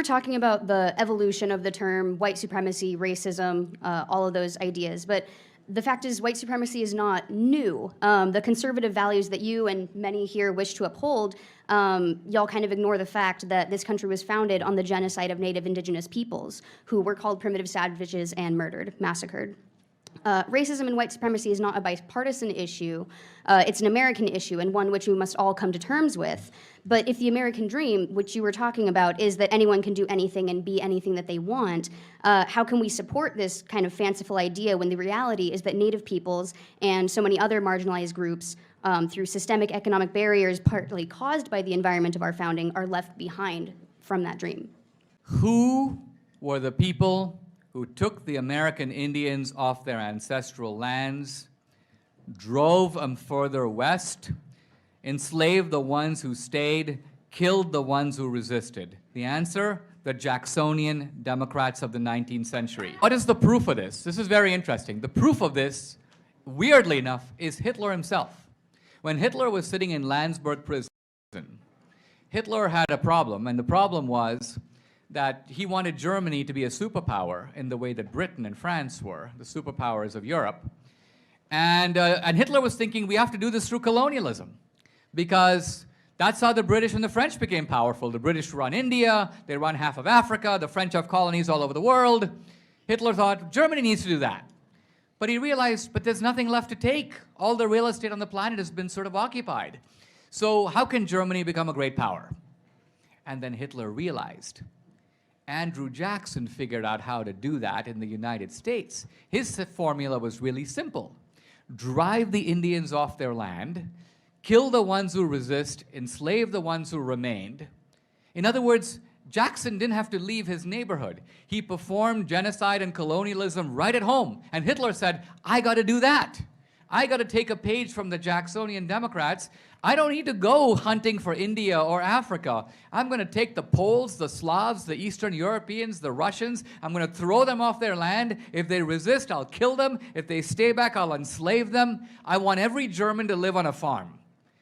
were talking about the evolution of the term white supremacy, racism, all of those ideas, but the fact is white supremacy is not new. The conservative values that you and many here wish to uphold, y'all kind of ignore the fact that this country was founded on the genocide of Native Indigenous peoples who were called primitive savages and murdered, massacred. Racism and white supremacy is not a bipartisan issue. It's an American issue and one which we must all come to terms with. But if the American dream, which you were talking about, is that anyone can do anything and be anything that they want, how can we support this kind of fanciful idea when the reality is that Native peoples and so many other marginalized groups, through systemic economic barriers partly caused by the environment of our founding, are left behind from that dream? Who were the people who took the American Indians off their ancestral lands, drove them further west, enslaved the ones who stayed, killed the ones who resisted? The answer, the Jacksonian Democrats of the 19th century. What is the proof of this? This is very interesting. The proof of this, weirdly enough, is Hitler himself. When Hitler was sitting in Landsberg prison, Hitler had a problem, and the problem was that he wanted Germany to be a superpower in the way that Britain and France were, the superpowers of Europe. And Hitler was thinking, we have to do this through colonialism, because that's how the British and the French became powerful. The British run India, they run half of Africa, the French have colonies all over the world. Hitler thought, Germany needs to do that. But he realized, but there's nothing left to take. All the real estate on the planet has been sort of occupied. So how can Germany become a great power? And then Hitler realized, Andrew Jackson figured out how to do that in the United States. His formula was really simple. Drive the Indians off their land, kill the ones who resist, enslave the ones who remained. In other words, Jackson didn't have to leave his neighborhood. He performed genocide and colonialism right at home. And Hitler said, I got to do that. I got to take a page from the Jacksonian Democrats. I don't need to go hunting for India or Africa. I'm going to take the Poles, the Slavs, the Eastern Europeans, the Russians. I'm going to throw them off their land. If they resist, I'll kill them. If they stay back, I'll enslave them. I want every German to live on a farm.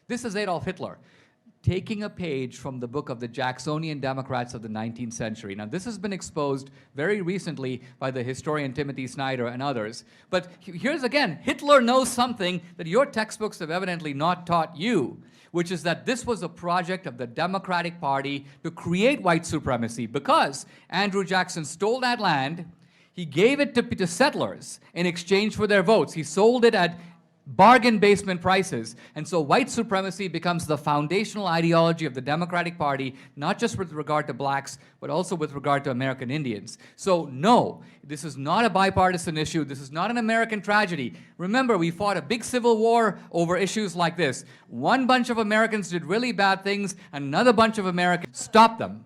This is Adolf Hitler, taking a page from the book of the Jacksonian Democrats of the 19th century. Now, this has been exposed very recently by the historian Timothy Snyder and others. But here's again, Hitler knows something that your textbooks have evidently not taught you, which is that this was a project of the Democratic Party to create white supremacy, because Andrew Jackson stole that land, he gave it to settlers in exchange for their votes. He sold it at bargain basement prices. And so white supremacy becomes the foundational ideology of the Democratic Party, not just with regard to blacks, but also with regard to American Indians. So no, this is not a bipartisan issue. This is not an American tragedy. Remember, we fought a big civil war over issues like this. One bunch of Americans did really bad things, and another bunch of Americans stopped them.